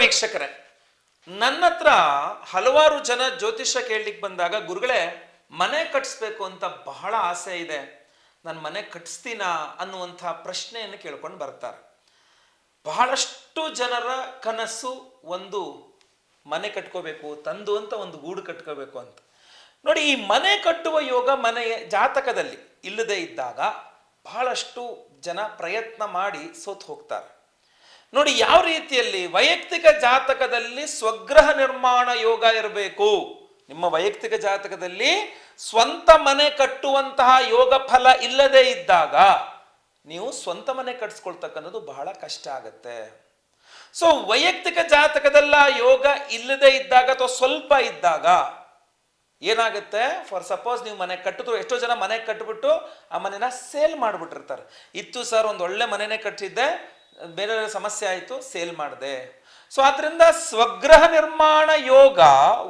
ವೀಕ್ಷಕರೇ, ನನ್ನ ಹತ್ರ ಹಲವಾರು ಜನ ಜ್ಯೋತಿಷ್ಯ ಕೇಳಲಿಕ್ಕೆ ಬಂದಾಗ, ಗುರುಗಳೇ ಮನೆ ಕಟ್ಟಿಸ್ಬೇಕು ಅಂತ ಬಹಳ ಆಸೆ ಇದೆ, ನಾನು ಮನೆ ಕಟ್ಟಿಸ್ತೀನಾ ಅನ್ನುವಂಥ ಪ್ರಶ್ನೆಯನ್ನು ಕೇಳ್ಕೊಂಡು ಬರ್ತಾರೆ. ಬಹಳಷ್ಟು ಜನರ ಕನಸು ಒಂದು ಮನೆ ಕಟ್ಕೋಬೇಕು, ತಂದು ಅಂತ ಒಂದು ಗೂಡು ಕಟ್ಕೋಬೇಕು ಅಂತ. ನೋಡಿ, ಈ ಮನೆ ಕಟ್ಟುವ ಯೋಗ ಮನೆಯ ಜಾತಕದಲ್ಲಿ ಇಲ್ಲದೆ ಇದ್ದಾಗ ಬಹಳಷ್ಟು ಜನ ಪ್ರಯತ್ನ ಮಾಡಿ ಸೋತು ಹೋಗ್ತಾರೆ. ನೋಡಿ, ಯಾವ ರೀತಿಯಲ್ಲಿ ವೈಯಕ್ತಿಕ ಜಾತಕದಲ್ಲಿ ಸ್ವಗೃಹ ನಿರ್ಮಾಣ ಯೋಗ ಇರಬೇಕು. ನಿಮ್ಮ ವೈಯಕ್ತಿಕ ಜಾತಕದಲ್ಲಿ ಸ್ವಂತ ಮನೆ ಕಟ್ಟುವಂತಹ ಯೋಗ ಫಲ ಇಲ್ಲದೆ ಇದ್ದಾಗ ನೀವು ಸ್ವಂತ ಮನೆ ಕಟ್ಸ್ಕೊಳ್ತಕ್ಕಂಥದ್ದು ಬಹಳ ಕಷ್ಟ ಆಗತ್ತೆ. ಸೊ ವೈಯಕ್ತಿಕ ಜಾತಕದಲ್ಲ ಯೋಗ ಇಲ್ಲದೆ ಇದ್ದಾಗ ಅಥವಾ ಸ್ವಲ್ಪ ಇದ್ದಾಗ ಏನಾಗುತ್ತೆ, ಫಾರ್ ಸಪೋಸ್ ನೀವು ಮನೆ ಕಟ್ಟಿದ್ರು, ಎಷ್ಟೋ ಜನ ಮನೆ ಕಟ್ಟಿಬಿಟ್ಟು ಆ ಮನೆನ ಸೇಲ್ ಮಾಡಿಬಿಟ್ಟಿರ್ತಾರೆ. ಇತ್ತು ಸರ್, ಒಂದು ಒಳ್ಳೆ ಮನೆನೇ ಕಟ್ಟಿದ್ದೆ, ಬೇರೆ ಸಮಸ್ಯೆ ಆಯಿತು, ಸೇಲ್ ಮಾಡಿದೆ. ಸೊ ಆದ್ರಿಂದ ಸ್ವಗೃಹ ನಿರ್ಮಾಣ ಯೋಗ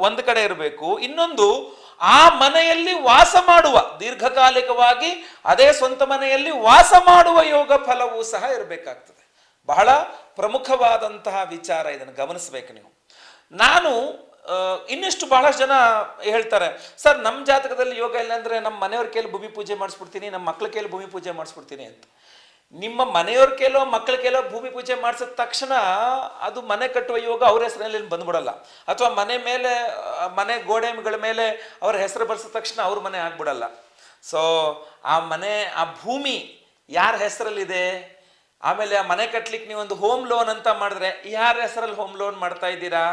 ಒಂದು ಕಡೆ ಇರಬೇಕು. ಇನ್ನೊಂದು, ಆ ಮನೆಯಲ್ಲಿ ವಾಸ ಮಾಡುವ, ದೀರ್ಘಕಾಲಿಕವಾಗಿ ಅದೇ ಸ್ವಂತ ಮನೆಯಲ್ಲಿ ವಾಸ ಮಾಡುವ ಯೋಗ ಫಲವೂ ಸಹ ಇರಬೇಕಾಗ್ತದೆ. ಬಹಳ ಪ್ರಮುಖವಾದಂತಹ ವಿಚಾರ, ಇದನ್ನು ಗಮನಿಸಬೇಕು ನೀವು. ನಾನು ಇನ್ನಿಷ್ಟು ಬಹಳಷ್ಟು ಜನ ಹೇಳ್ತಾರೆ, ಸರ್ ನಮ್ಮ ಜಾತಕದಲ್ಲಿ ಯೋಗ ಇಲ್ಲ ಅಂದರೆ ನಮ್ಮ ಮನೆಯವ್ರ ಕೈಲಿ ಭೂಮಿ ಪೂಜೆ ಮಾಡಿಸ್ಬಿಡ್ತೀನಿ, ನಮ್ಮ ಮಕ್ಳ ಕೈಲಿ ಭೂಮಿ ಪೂಜೆ ಮಾಡಿಸ್ಬಿಡ್ತೀನಿ ಅಂತ. ನಿಮ್ಮ ಮನೆಯವ್ರ ಕೈಲೋ ಮಕ್ಕಳ ಕೈಲೋ ಭೂಮಿ ಪೂಜೆ ಮಾಡಿಸಿದ ತಕ್ಷಣ ಅದು ಮನೆ ಕಟ್ಟುವ ಯೋಗ ಅವ್ರ ಹೆಸರಲ್ಲಿ ಬಂದ್ಬಿಡಲ್ಲ. ಅಥವಾ ಮನೆ ಮೇಲೆ, ಮನೆ ಗೋಡೆಗಳ ಮೇಲೆ ಅವ್ರ ಹೆಸರು ಬರ್ಸಿದ ತಕ್ಷಣ ಅವ್ರ ಮನೆ ಆಗ್ಬಿಡಲ್ಲ. ಸೊ ಆ ಮನೆ, ಆ ಭೂಮಿ ಯಾರ ಹೆಸರಲ್ಲಿದೆ, ಆಮೇಲೆ ಆ ಮನೆ ಕಟ್ಲಿಕ್ಕೆ ನೀವು ಒಂದು ಹೋಮ್ ಲೋನ್ ಅಂತ ಮಾಡಿದ್ರೆ ಯಾರ ಹೆಸರಲ್ಲಿ ಹೋಮ್ ಲೋನ್ ಮಾಡ್ತಾ ಇದ್ದೀರಾ,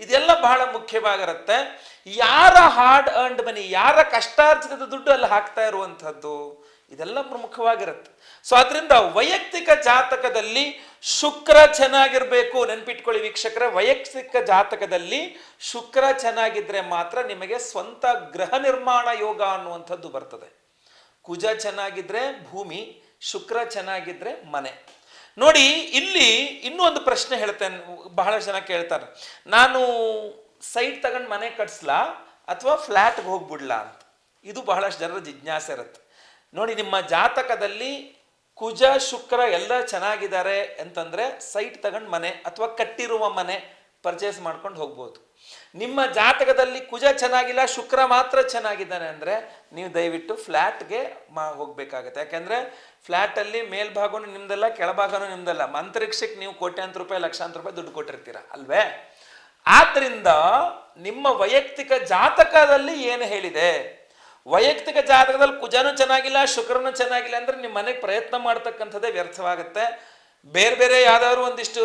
ಇದೆಲ್ಲ ಬಹಳ ಮುಖ್ಯವಾಗಿರುತ್ತೆ. ಯಾರ ಹಾರ್ಡ್ ಅರ್ನ್ಡ್ ಮನಿ, ಯಾರ ಕಷ್ಟಾರ್ಜಿತದ ದುಡ್ಡು ಅಲ್ಲಿ ಹಾಕ್ತಾ ಇರುವಂಥದ್ದು, ಇದೆಲ್ಲ ಪ್ರಮುಖವಾಗಿರುತ್ತೆ. ಸೊ ಅದರಿಂದ ವೈಯಕ್ತಿಕ ಜಾತಕದಲ್ಲಿ ಶುಕ್ರ ಚೆನ್ನಾಗಿರ್ಬೇಕು. ನೆನ್ಪಿಟ್ಕೊಳ್ಳಿ ವೀಕ್ಷಕರೇ, ವೈಯಕ್ತಿಕ ಜಾತಕದಲ್ಲಿ ಶುಕ್ರ ಚೆನ್ನಾಗಿದ್ರೆ ಮಾತ್ರ ನಿಮಗೆ ಸ್ವಂತ ಗೃಹ ನಿರ್ಮಾಣ ಯೋಗ ಅನ್ನುವಂಥದ್ದು ಬರ್ತದೆ. ಕುಜ ಚೆನ್ನಾಗಿದ್ರೆ ಭೂಮಿ, ಶುಕ್ರ ಚೆನ್ನಾಗಿದ್ರೆ ಮನೆ. ನೋಡಿ, ಇಲ್ಲಿ ಇನ್ನೂ ಒಂದು ಪ್ರಶ್ನೆ ಹೇಳ್ತೇನೆ, ಬಹಳ ಜನ ಕೇಳ್ತಾರೆ, ನಾನು ಸೈಟ್ ತಗೊಂಡು ಮನೆ ಕಟ್ಸ್ಲಾ ಅಥವಾ ಫ್ಲ್ಯಾಟ್ಗೆ ಹೋಗ್ಬಿಡ್ಲಾ ಅಂತ. ಇದು ಬಹಳಷ್ಟು ಜನರ ಜಿಜ್ಞಾಸೆ ಇರುತ್ತೆ. ನೋಡಿ, ನಿಮ್ಮ ಜಾತಕದಲ್ಲಿ ಕುಜ ಶುಕ್ರ ಎಲ್ಲ ಚೆನ್ನಾಗಿದ್ದಾರೆ ಅಂತಂದ್ರೆ ಸೈಟ್ ತಗೊಂಡು ಮನೆ ಅಥವಾ ಕಟ್ಟಿರುವ ಮನೆ ಪರ್ಚೇಸ್ ಮಾಡ್ಕೊಂಡು ಹೋಗ್ಬೋದು. ನಿಮ್ಮ ಜಾತಕದಲ್ಲಿ ಕುಜ ಚೆನ್ನಾಗಿಲ್ಲ, ಶುಕ್ರ ಮಾತ್ರ ಚೆನ್ನಾಗಿದ್ದಾನೆ ಅಂದರೆ ನೀವು ದಯವಿಟ್ಟು ಫ್ಲ್ಯಾಟ್ಗೆ ಹೋಗ್ಬೇಕಾಗತ್ತೆ. ಯಾಕೆಂದ್ರೆ ಫ್ಲ್ಯಾಟಲ್ಲಿ ಮೇಲ್ಭಾಗನೂ ನಿಮ್ದಲ್ಲ, ಕೆಳಭಾಗನೂ ನಿಮ್ದಲ್ಲ. ಅಂತರಿಕ್ಷಕ್ಕೆ ನೀವು ಕೋಟ್ಯಾಂತರ ರೂಪಾಯಿ, ಲಕ್ಷಾಂತರ ರೂಪಾಯಿ ದುಡ್ಡು ಕೊಟ್ಟಿರ್ತೀರ ಅಲ್ವೇ. ಆದ್ರಿಂದ ನಿಮ್ಮ ವೈಯಕ್ತಿಕ ಜಾತಕದಲ್ಲಿ ಏನು ಹೇಳಿದೆ, ವೈಯಕ್ತಿಕ ಜಾತಕದಲ್ಲಿ ಕುಜನೂ ಚೆನ್ನಾಗಿಲ್ಲ, ಶುಕ್ರನೂ ಚೆನ್ನಾಗಿಲ್ಲ ಅಂದ್ರೆ ನಿಮ್ಮ ಮನೆಗೆ ಪ್ರಯತ್ನ ಮಾಡ್ತಕ್ಕಂಥದ್ದೇ ವ್ಯರ್ಥವಾಗುತ್ತೆ. ಬೇರೆ ಬೇರೆ ಯಾವ್ದಾದ್ರು ಒಂದಿಷ್ಟು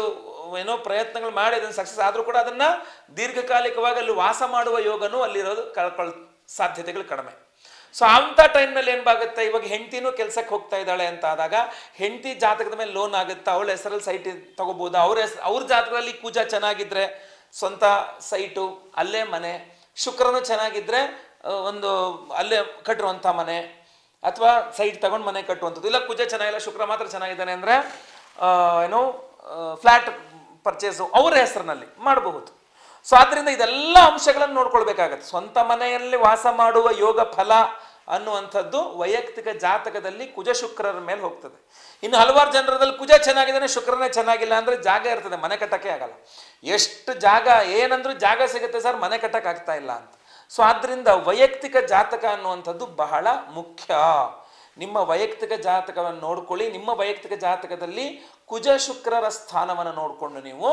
ಏನೋ ಪ್ರಯತ್ನಗಳು ಮಾಡಿ ಅದನ್ನು ಸಕ್ಸಸ್ ಆದರೂ ಕೂಡ ಅದನ್ನ ದೀರ್ಘಕಾಲಿಕವಾಗಿ ಅಲ್ಲಿ ವಾಸ ಮಾಡುವ ಯೋಗನೂ ಅಲ್ಲಿರೋದು ಸಾಧ್ಯತೆಗಳು ಕಡಿಮೆ. ಸೊ ಅಂಥ ಟೈಮ್ನಲ್ಲಿ ಏನಾಗುತ್ತೆ, ಇವಾಗ ಹೆಂಡತಿನೂ ಕೆಲಸಕ್ಕೆ ಹೋಗ್ತಾ ಇದ್ದಾಳೆ ಅಂತ ಆದಾಗ ಹೆಂಡತಿ ಜಾತಕದ ಮೇಲೆ ಲೋನ್ ಆಗುತ್ತೆ, ಅವಳ ಹೆಸರಲ್ಲಿ ಸೈಟ್ ತಗೋಬಹುದು. ಅವ್ರ ಜಾತಕದಲ್ಲಿ ಕುಜ ಚೆನ್ನಾಗಿದ್ರೆ ಸ್ವಂತ ಸೈಟು, ಅಲ್ಲೇ ಮನೆ. ಶುಕ್ರನು ಚೆನ್ನಾಗಿದ್ರೆ ಒಂದು ಅಲ್ಲೇ ಕಟ್ಟುವಂಥ ಮನೆ ಅಥವಾ ಸೈಟ್ ತಗೊಂಡು ಮನೆ ಕಟ್ಟುವಂಥದ್ದು. ಇಲ್ಲ ಕುಜ ಚೆನ್ನಾಗಿಲ್ಲ, ಶುಕ್ರ ಮಾತ್ರ ಚೆನ್ನಾಗಿದ್ದಾನೆ ಅಂದರೆ ಏನೋ ಫ್ಲ್ಯಾಟ್ ಪರ್ಚೇಸು ಅವರ ಹೆಸರಿನಲ್ಲಿ ಮಾಡಬಹುದು. ಸೊ ಆದ್ದರಿಂದ ಇದೆಲ್ಲ ಅಂಶಗಳನ್ನು ನೋಡ್ಕೊಳ್ಬೇಕಾಗತ್ತೆ. ಸ್ವಂತ ಮನೆಯಲ್ಲಿ ವಾಸ ಮಾಡುವ ಯೋಗ ಫಲ ಅನ್ನುವಂಥದ್ದು ವೈಯಕ್ತಿಕ ಜಾತಕದಲ್ಲಿ ಕುಜ ಶುಕ್ರರ ಮೇಲೆ ಹೋಗ್ತದೆ. ಇನ್ನು ಹಲವಾರು ಜನರದಲ್ಲಿ ಕುಜ ಚೆನ್ನಾಗಿದ್ದಾನೆ, ಶುಕ್ರನೇ ಚೆನ್ನಾಗಿಲ್ಲ ಅಂದರೆ ಜಾಗ ಇರ್ತದೆ, ಮನೆ ಕಟ್ಟಕ್ಕೆ ಆಗಲ್ಲ. ಎಷ್ಟು ಜಾಗ ಏನಂದ್ರೂ ಜಾಗ ಸಿಗುತ್ತೆ ಸರ್, ಮನೆ ಕಟ್ಟಕ್ಕೆ ಆಗ್ತಾ ಇಲ್ಲ ಅಂತ. ಸೊ ಆದ್ರಿಂದ ವೈಯಕ್ತಿಕ ಜಾತಕ ಅನ್ನುವಂಥದ್ದು ಬಹಳ ಮುಖ್ಯ. ನಿಮ್ಮ ವೈಯಕ್ತಿಕ ಜಾತಕವನ್ನು ನೋಡ್ಕೊಳ್ಳಿ. ನಿಮ್ಮ ವೈಯಕ್ತಿಕ ಜಾತಕದಲ್ಲಿ ಕುಜ ಶುಕ್ರರ ಸ್ಥಾನವನ್ನು ನೋಡಿಕೊಂಡು ನೀವು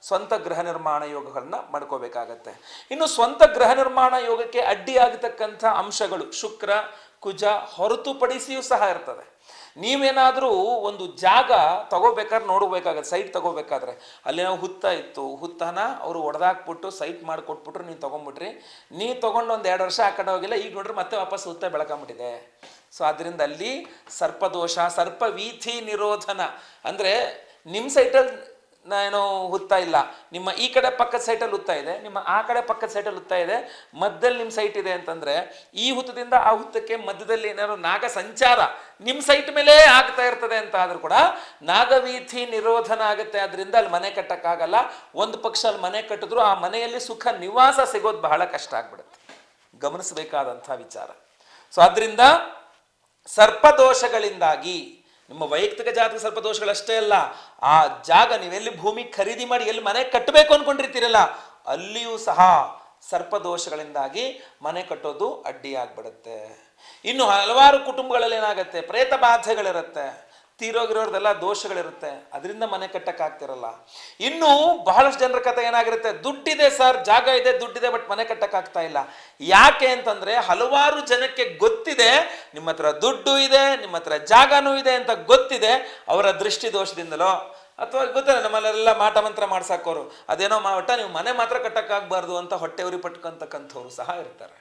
ಸ್ವಂತ ಗೃಹ ನಿರ್ಮಾಣ ಯೋಗಗಳನ್ನ ಮಾಡ್ಕೋಬೇಕಾಗತ್ತೆ. ಇನ್ನು ಸ್ವಂತ ಗೃಹ ನಿರ್ಮಾಣ ಯೋಗಕ್ಕೆ ಅಡ್ಡಿಯಾಗತಕ್ಕಂಥ ಅಂಶಗಳು ಶುಕ್ರ ಕುಜ ಹೊರತುಪಡಿಸಿಯೂ ಸಹ ಇರ್ತದೆ. ನೀವೇನಾದರೂ ಒಂದು ಜಾಗ ತಗೋಬೇಕಾದ್ರೆ ನೋಡಬೇಕಾಗತ್ತೆ, ಸೈಟ್ ತಗೋಬೇಕಾದ್ರೆ ಅಲ್ಲಿ ನಾವು ಹುತ್ತ ಇತ್ತು, ಹುತ್ತನ ಅವರು ಒಡೆದಾಕ್ಬಿಟ್ಟು ಸೈಟ್ ಮಾಡಿಕೊಟ್ಬಿಟ್ರು, ನೀವು ತೊಗೊಂಡ್ಬಿಟ್ರಿ. ನೀವು ತೊಗೊಂಡು ಒಂದು 2 ವರ್ಷ ಆ ಕಡೆ ಹೋಗಿಲ್ಲ, ಈಗ ನೋಡ್ರಿ ಮತ್ತೆ ವಾಪಸ್ ಹುತ್ತ ಬೆಳ್ಕೊಂಬಿಟ್ಟಿದೆ. ಸೊ ಅದರಿಂದ ಅಲ್ಲಿ ಸರ್ಪದೋಷ, ಸರ್ಪ ವೀಥಿ ನಿರೋಧನ ಅಂದರೆ ನಿಮ್ಮ ಸೈಟಲ್ಲಿ ಏನೋ ಹುತ್ತ ಇಲ್ಲ, ನಿಮ್ಮ ಈ ಕಡೆ ಪಕ್ಕದ ಸೈಟಲ್ಲಿ ಹುತ್ತ ಇದೆ, ನಿಮ್ಮ ಆ ಕಡೆ ಪಕ್ಕದ ಸೈಟಲ್ಲಿ ಹುತ್ತ ಇದೆ, ಮಧ್ಯದಲ್ಲಿ ನಿಮ್ಮ ಸೈಟ್ ಇದೆ ಅಂತಂದರೆ ಈ ಹುತ್ತದಿಂದ ಆ ಹುತ್ತಕ್ಕೆ ಮಧ್ಯದಲ್ಲಿ ಏನಾದ್ರು ನಾಗ ಸಂಚಾರ ನಿಮ್ಮ ಸೈಟ್ ಮೇಲೆ ಆಗ್ತಾ ಇರ್ತದೆ ಅಂತ ಆದರೂ ಕೂಡ ನಾಗವೀಥಿ ನಿರೋಧನ ಆಗುತ್ತೆ. ಅದರಿಂದ ಅಲ್ಲಿ ಮನೆ ಕಟ್ಟಕ್ಕಾಗಲ್ಲ. ಒಂದು ಪಕ್ಷ ಅಲ್ಲಿ ಮನೆ ಕಟ್ಟಿದ್ರು ಆ ಮನೆಯಲ್ಲಿ ಸುಖ ನಿವಾಸ ಸಿಗೋದು ಬಹಳ ಕಷ್ಟ ಆಗ್ಬಿಡುತ್ತೆ. ಗಮನಿಸಬೇಕಾದಂಥ ವಿಚಾರ. ಸೊ ಅದರಿಂದ ಸರ್ಪದೋಷಗಳಿಂದಾಗಿ ನಿಮ್ಮ ವೈಯಕ್ತಿಕ ಜಾತಕ ಸರ್ಪ ದೋಷಗಳಷ್ಟೇ ಅಲ್ಲ, ಆ ಜಾಗ ನೀವೆಲ್ಲಿ ಭೂಮಿ ಖರೀದಿ ಮಾಡಿ ಎಲ್ಲಿ ಮನೆ ಕಟ್ಟಬೇಕು ಅನ್ಕೊಂಡಿರ್ತೀರಲ್ಲ ಅಲ್ಲಿಯೂ ಸಹ ಸರ್ಪದೋಷಗಳಿಂದಾಗಿ ಮನೆ ಕಟ್ಟೋದು ಅಡ್ಡಿಯಾಗ್ಬಿಡುತ್ತೆ. ಇನ್ನು ಹಲವಾರು ಕುಟುಂಬಗಳಲ್ಲಿ ಏನಾಗುತ್ತೆ, ಪ್ರೇತ ಬಾಧೆಗಳಿರುತ್ತೆ, ತೀರೋಗಿರೋರ್ದೆಲ್ಲ ದೋಷಗಳಿರುತ್ತೆ, ಅದರಿಂದ ಮನೆ ಕಟ್ಟಕ್ಕಾಗ್ತಿರಲ್ಲ. ಇನ್ನು ಬಹಳಷ್ಟು ಜನರ ಕಥೆ ಏನಾಗಿರುತ್ತೆ, ದುಡ್ಡಿದೆ ಸರ್, ಜಾಗ ಇದೆ, ದುಡ್ಡಿದೆ, ಬಟ್ ಮನೆ ಕಟ್ಟಕ್ಕಾಗ್ತಾ ಇಲ್ಲ. ಯಾಕೆ ಅಂತಂದ್ರೆ ಹಲವಾರು ಜನಕ್ಕೆ ಗೊತ್ತಿದೆ ನಿಮ್ಮ ಹತ್ರ ದುಡ್ಡು ಇದೆ, ನಿಮ್ಮ ಹತ್ರ ಜಾಗನೂ ಇದೆ ಅಂತ ಗೊತ್ತಿದೆ, ಅವರ ದೃಷ್ಟಿ ದೋಷದಿಂದಲೋ ಅಥವಾ ಗೊತ್ತಿಲ್ಲ ನಮ್ಮಲ್ಲೆಲ್ಲ ಮಾಟ ಮಂತ್ರ ಮಾಡ್ಸಾಕೋರು, ಅದೇನೋ ಒಟ್ಟ ನೀವು ಮನೆ ಮಾತ್ರ ಕಟ್ಟಕ್ಕಾಗಬಾರ್ದು ಅಂತ ಹೊಟ್ಟೆ ಉರಿ ಪಟ್ಕೊಂತಕ್ಕಂಥವ್ರು ಸಹ ಇರ್ತಾರೆ.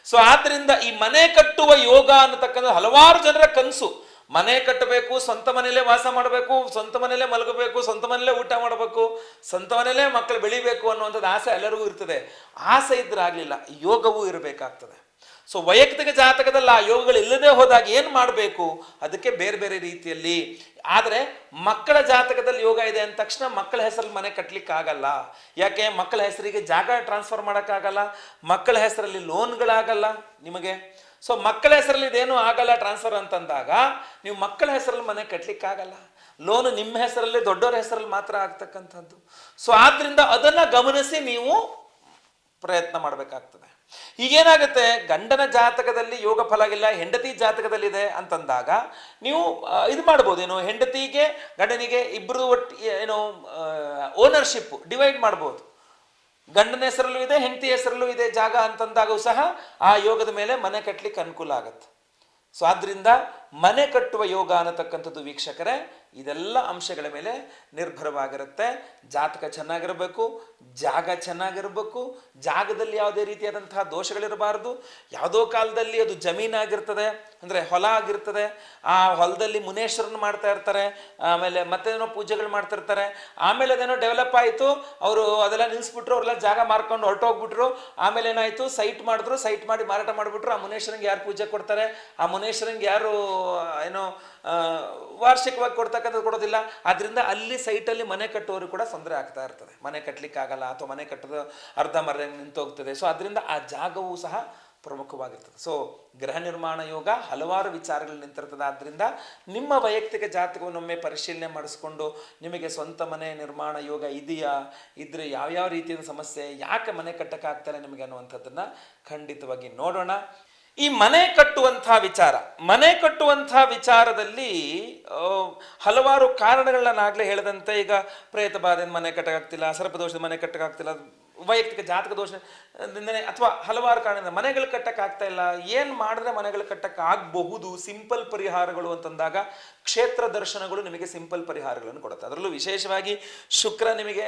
ಸೊ ಆದ್ರಿಂದ ಈ ಮನೆ ಕಟ್ಟುವ ಯೋಗ ಅನ್ನತಕ್ಕಂಥ ಹಲವಾರು ಜನರ ಕನಸು. ಮನೆ ಕಟ್ಟಬೇಕು, ಸ್ವಂತ ಮನೆಯಲ್ಲೇ ವಾಸ ಮಾಡಬೇಕು, ಸ್ವಂತ ಮನೆಯಲ್ಲೇ ಮಲಗಬೇಕು, ಸ್ವಂತ ಮನೆಯಲ್ಲೇ ಊಟ ಮಾಡಬೇಕು, ಸ್ವಂತ ಮನೆಯಲ್ಲೇ ಮಕ್ಕಳು ಬೆಳಿಬೇಕು ಅನ್ನುವಂಥದ್ದು ಆಸೆ ಎಲ್ಲರಿಗೂ ಇರ್ತದೆ. ಆಸೆ ಇದ್ರೆ ಆಗ್ಲಿಲ್ಲ, ಯೋಗವೂ ಇರಬೇಕಾಗ್ತದೆ. ಸೊ ವೈಯಕ್ತಿಕ ಜಾತಕದಲ್ಲಿ ಆ ಯೋಗಗಳು ಇಲ್ಲದೆ ಹೋದಾಗ ಏನು ಮಾಡಬೇಕು, ಅದಕ್ಕೆ ಬೇರೆ ಬೇರೆ ರೀತಿಯಲ್ಲಿ. ಆದರೆ ಮಕ್ಕಳ ಜಾತಕದಲ್ಲಿ ಯೋಗ ಇದೆ ಅಂದ ತಕ್ಷಣ ಮಕ್ಕಳ ಹೆಸರಲ್ಲಿ ಮನೆ ಕಟ್ಟಲಿಕ್ಕೆ ಆಗಲ್ಲ. ಯಾಕೆ, ಮಕ್ಕಳ ಹೆಸರಿಗೆ ಜಾಗ ಟ್ರಾನ್ಸ್ಫರ್ ಮಾಡೋಕ್ಕಾಗಲ್ಲ, ಮಕ್ಕಳ ಹೆಸರಲ್ಲಿ ಲೋನ್ಗಳಾಗಲ್ಲ ನಿಮಗೆ. ಸೊ ಮಕ್ಕಳ ಹೆಸರಲ್ಲಿ ಇದೇನು ಆಗಲ್ಲ ಟ್ರಾನ್ಸ್ಫರ್ ಅಂತಂದಾಗ ನೀವು ಮಕ್ಕಳ ಹೆಸರಲ್ಲಿ ಮನೆ ಕಟ್ಟಲಿಕ್ಕಾಗಲ್ಲ. ಲೋನು ನಿಮ್ಮ ಹೆಸರಲ್ಲಿ, ದೊಡ್ಡವರ ಹೆಸರಲ್ಲಿ ಮಾತ್ರ ಆಗ್ತಕ್ಕಂಥದ್ದು. ಸೊ ಆದ್ರಿಂದ ಅದನ್ನ ಗಮನಿಸಿ ನೀವು ಪ್ರಯತ್ನ ಮಾಡಬೇಕಾಗ್ತದೆ. ಈಗೇನಾಗುತ್ತೆ, ಗಂಡನ ಜಾತಕದಲ್ಲಿ ಯೋಗ ಫಲ ಇಲ್ಲ, ಹೆಂಡತಿ ಜಾತಕದಲ್ಲಿದೆ ಅಂತಂದಾಗ ನೀವು ಇದು ಮಾಡ್ಬೋದು, ಏನು ಹೆಂಡತಿಗೆ ಗಂಡನಿಗೆ ಇಬ್ಬರು ಒಟ್ಟು ಏನು ಓನರ್ಶಿಪ್ ಡಿವೈಡ್ ಮಾಡ್ಬೋದು. ಗಂಡನ ಹೆಸರಲ್ಲೂ ಇದೆ, ಹೆಂಡತಿ ಹೆಸರಲ್ಲೂ ಇದೆ ಜಾಗ ಅಂತಂದಾಗೂ ಸಹ ಆ ಯೋಗದ ಮೇಲೆ ಮನೆ ಕಟ್ಟಲಿಕ್ಕೆ ಅನುಕೂಲ ಆಗತ್ತೆ. ಸೊ ಆದ್ರಿಂದ ಮನೆ ಕಟ್ಟುವ ಯೋಗ ಅನ್ನತಕ್ಕಂಥದ್ದು ವೀಕ್ಷಕರೇ ಇದೆಲ್ಲ ಅಂಶಗಳ ಮೇಲೆ ನಿರ್ಭರವಾಗಿರುತ್ತೆ. ಜಾತಕ ಚೆನ್ನಾಗಿರಬೇಕು, ಜಾಗ ಚೆನ್ನಾಗಿರಬೇಕು, ಜಾಗದಲ್ಲಿ ಯಾವುದೇ ರೀತಿಯಾದಂತಹ ದೋಷಗಳಿರಬಾರ್ದು. ಯಾವುದೋ ಕಾಲದಲ್ಲಿ ಅದು ಜಮೀನಾಗಿರ್ತದೆ, ಅಂದರೆ ಹೊಲ ಆಗಿರ್ತದೆ, ಆ ಹೊಲದಲ್ಲಿ ಮುನೇಶ್ವರನ ಮಾಡ್ತಾ ಇರ್ತಾರೆ, ಆಮೇಲೆ ಮತ್ತೇನೋ ಪೂಜೆಗಳು ಮಾಡ್ತಿರ್ತಾರೆ, ಆಮೇಲೆ ಅದೇನೋ ಡೆವಲಪ್ ಆಯಿತು, ಅವರು ಅದೆಲ್ಲ ನಿಲ್ಲಿಸ್ಬಿಟ್ರು, ಅವರೆಲ್ಲ ಜಾಗ ಮಾರ್ಕೊಂಡು ಹೊರಟೋಗ್ಬಿಟ್ರು, ಆಮೇಲೆ ಏನಾಯಿತು ಸೈಟ್ ಮಾಡಿದ್ರು, ಸೈಟ್ ಮಾಡಿ ಮಾರಾಟ ಮಾಡಿಬಿಟ್ರು. ಆ ಮುನೇಶ್ವರಂಗೆ ಯಾರು ಪೂಜೆ ಕೊಡ್ತಾರೆ, ಆ ಮುನೇಶ್ವರಂಗೆ ಯಾರು ಏನೋ ವಾರ್ಷಿಕವಾಗಿ ಕೊಡ್ತಕ್ಕಂಥದ್ದು ಕೊಡೋದಿಲ್ಲ. ಆದ್ರಿಂದ ಅಲ್ಲಿ ಸೈಟಲ್ಲಿ ಮನೆ ಕಟ್ಟುವವರು ಕೂಡ ತೊಂದರೆ ಆಗ್ತಾ ಇರ್ತದೆ, ಮನೆ ಕಟ್ಟಲಿಕ್ಕೆ ಆಗಲ್ಲ ಅಥವಾ ಮನೆ ಕಟ್ಟೋದು ಅರ್ಧಂಬರ್ಧ ನಿಂತೋಗ್ತದೆ. ಸೊ ಅದರಿಂದ ಆ ಜಾಗವೂ ಸಹ ಪ್ರಮುಖವಾಗಿರ್ತದೆ. ಸೊ ಗೃಹ ನಿರ್ಮಾಣ ಯೋಗ ಹಲವಾರು ವಿಚಾರಗಳು ನಿಂತಿರ್ತದೆ. ಆದ್ದರಿಂದ ನಿಮ್ಮ ವೈಯಕ್ತಿಕ ಜಾತಕವನ್ನೊಮ್ಮೆ ಪರಿಶೀಲನೆ ಮಾಡಿಸ್ಕೊಂಡು ನಿಮಗೆ ಸ್ವಂತ ಮನೆ ನಿರ್ಮಾಣ ಯೋಗ ಇದೆಯಾ, ಇದ್ರೆ ಯಾವ್ಯಾವ ರೀತಿಯ ಸಮಸ್ಯೆ, ಯಾಕೆ ಮನೆ ಕಟ್ಟಕ್ಕಾಗ್ತಾರೆ ನಿಮಗೆ ಅನ್ನುವಂಥದ್ದನ್ನ ಖಂಡಿತವಾಗಿ ನೋಡೋಣ. ಈ ಮನೆ ಕಟ್ಟುವಂತಹ ವಿಚಾರದಲ್ಲಿ ಹಲವಾರು ಕಾರಣಗಳನ್ನ ನಾಗಲೇ ಹೇಳಿದಂತೆ, ಈಗ ಪ್ರೇತ ಬಾಧೆಯಿಂದ ಮನೆ ಕಟ್ಟಕ್ಕಾಗ್ತಿಲ್ಲ, ಸರ್ಪದೋಷದ ಮನೆ ಕಟ್ಟಕ್ಕಾಗ್ತಿಲ್ಲ, ವೈಯಕ್ತಿಕ ಜಾತಕ ದೋಷದಿಂದನೇ ಅಥವಾ ಹಲವಾರು ಕಾರಣದಿಂದ ಮನೆಗಳು ಕಟ್ಟಕ್ಕಾಗ್ತಾ ಇಲ್ಲ. ಏನು ಮಾಡಿದ್ರೆ ಮನೆಗಳು ಕಟ್ಟಕ್ಕಾಗಬಹುದು, ಸಿಂಪಲ್ ಪರಿಹಾರಗಳು ಅಂತಂದಾಗ ಕ್ಷೇತ್ರ ದರ್ಶನಗಳು ನಿಮಗೆ ಸಿಂಪಲ್ ಪರಿಹಾರಗಳನ್ನು ಕೊಡುತ್ತೆ. ಅದರಲ್ಲೂ ವಿಶೇಷವಾಗಿ ಶುಕ್ರ ನಿಮಗೆ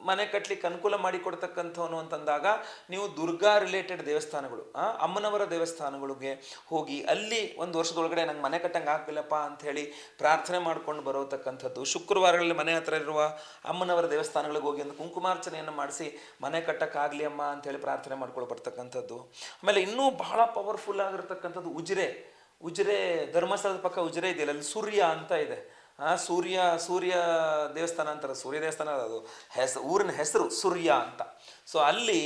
ಮನೆ ಕಟ್ಟಲಿಕ್ಕೆ ಅನುಕೂಲ ಮಾಡಿಕೊಡ್ತಕ್ಕಂಥವನು ಅಂತಂದಾಗ ನೀವು ದುರ್ಗಾ ರಿಲೇಟೆಡ್ ದೇವಸ್ಥಾನಗಳು, ಅಮ್ಮನವರ ದೇವಸ್ಥಾನಗಳಿಗೆ ಹೋಗಿ ಅಲ್ಲಿ ಒಂದು ವರ್ಷದೊಳಗಡೆ ನಂಗೆ ಮನೆ ಕಟ್ಟಂಗೆ ಆಗ್ಲಿಲ್ಲಪ್ಪ ಅಂತ ಹೇಳಿ ಪ್ರಾರ್ಥನೆ ಮಾಡ್ಕೊಂಡು ಬರೋತಕ್ಕಂಥದ್ದು. ಶುಕ್ರವಾರಗಳಲ್ಲಿ ಮನೆ ಹತ್ರ ಇರುವ ಅಮ್ಮನವರ ದೇವಸ್ಥಾನಗಳಿಗೆ ಹೋಗಿ ಒಂದು ಕುಂಕುಮಾರ್ಚನೆಯನ್ನು ಮಾಡಿಸಿ ಮನೆ ಕಟ್ಟಕ್ಕಾಗಲಿ ಅಮ್ಮ ಅಂತ ಹೇಳಿ ಪ್ರಾರ್ಥನೆ ಮಾಡ್ಕೊಂಡು ಬರ್ತಕ್ಕಂಥದ್ದು. ಆಮೇಲೆ ಇನ್ನೂ ಬಹಳ ಪವರ್ಫುಲ್ ಆಗಿರ್ತಕ್ಕಂಥದ್ದು ಉಜಿರೆ ಧರ್ಮಸ್ಥಳದ ಪಕ್ಕ ಉಜಿರೆ ಇದೆಯಲ್ಲ, ಅಲ್ಲಿ ಸೂರ್ಯ ಅಂತ ಇದೆ. ಸೂರ್ಯ ದೇವಸ್ಥಾನ ಅಂತಾರೆ, ಸೂರ್ಯ ದೇವಸ್ಥಾನ ಅದು ಊರಿನ ಹೆಸರು ಸೂರ್ಯ ಅಂತ. ಸೊ ಅಲ್ಲಿ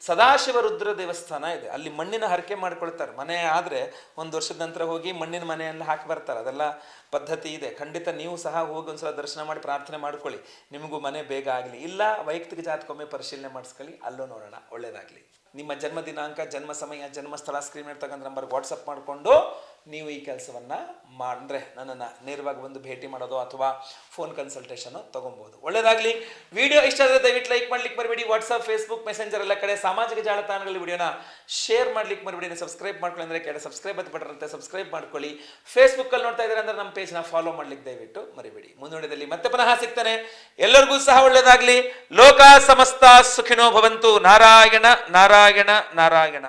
ಸದಾಶಿವ ರುದ್ರ ದೇವಸ್ಥಾನ ಇದೆ, ಅಲ್ಲಿ ಮಣ್ಣಿನ ಹರಕೆ ಮಾಡ್ಕೊಳ್ತಾರೆ. ಮನೆ ಆದರೆ ಒಂದು ವರ್ಷದ ನಂತರ ಹೋಗಿ ಮಣ್ಣಿನ ಮನೆಯನ್ನು ಹಾಕಿ ಬರ್ತಾರೆ, ಅದೆಲ್ಲ ಪದ್ಧತಿ ಇದೆ. ಖಂಡಿತ ನೀವು ಸಹ ಹೋಗಿ ಒಂದ್ಸಲ ದರ್ಶನ ಮಾಡಿ ಪ್ರಾರ್ಥನೆ ಮಾಡ್ಕೊಳ್ಳಿ, ನಿಮಗೂ ಮನೆ ಬೇಗ ಆಗಲಿ. ಇಲ್ಲ ವೈಯಕ್ತಿಕ ಜಾತಕೊಮ್ಮೆ ಪರಿಶೀಲನೆ ಮಾಡಿಸ್ಕೊಳ್ಳಿ, ಅಲ್ಲೂ ನೋಡೋಣ, ಒಳ್ಳೇದಾಗಲಿ. ನಿಮ್ಮ ಜನ್ಮ ದಿನಾಂಕ, ಜನ್ಮ ಸಮಯ, ಜನ್ಮಸ್ಥಳ ಸ್ಕ್ರೀನ್ ಇರ್ತಕ್ಕಂಥ ನಂಬರ್ಗೆ ವಾಟ್ಸಪ್ ಮಾಡಿಕೊಂಡು ನೀವು ಈ ಕೆಲಸವನ್ನು ಅಂದರೆ ನನ್ನನ್ನು ನೇರವಾಗಿ ಬಂದು ಭೇಟಿ ಮಾಡೋದು ಅಥವಾ ಫೋನ್ ಕನ್ಸಲ್ಟೇಷನ್ ತೊಗೊಬೋದು. ಒಳ್ಳೆಯದಾಗಲಿ. ವಿಡಿಯೋ ಇಷ್ಟ ಆದರೆ ದಯವಿಟ್ಟು ಲೈಕ್ ಮಾಡ್ಲಿಕ್ಕೆ ಮರಿಬೇಡಿ. ವಾಟ್ಸಪ್, ಫೇಸ್ಬುಕ್, ಮೆಸೆಂಜರ್ ಎಲ್ಲ ಕಡೆ ಸಾಮಾಜಿಕ ಜಾಲತಾಣಗಳಲ್ಲಿ ವಿಡಿಯೋನ ಶೇರ್ ಮಾಡ್ಲಿಕ್ಕೆ ಮರಿಬೇಡಿ. ಸಬ್ಸ್ಕ್ರೈಬ್ ಮಾಡ್ಕೊಳ್ಳಿ ಅಂದರೆ ಕೆಳಗೆ ಸಬ್ಸ್ಕ್ರೈಬ್ ಅಂತ ಬಟನ್ ಇರುತ್ತೆ, ಸಬ್ಸ್ಕ್ರೈಬ್ ಮಾಡ್ಕೊಳ್ಳಿ. ಫೇಸ್ಬುಕ್ಕಲ್ಲಿ ನೋಡ್ತಾ ಇದ್ದಾರೆ ಅಂದರೆ ನಮ್ಮ ಪೇಜ್ನ ಫಾಲೋ ಮಾಡ್ಲಿಕ್ಕೆ ದಯವಿಟ್ಟು ಮರಿಬೇಡಿ. ಮುಂದುವರೆದಲ್ಲಿ ಮತ್ತೆ ಪುನಃ ಸಿಗ್ತಾನೆ. ಎಲ್ಲರಿಗೂ ಸಹ ಒಳ್ಳೆಯದಾಗಲಿ. ಲೋಕ ಸಮಸ್ತ ಸುಖಿನೋ ಭವಂತು. ನಾರಾಯಣ ನಾರಾಯಣ ನಾರಾಯಣ.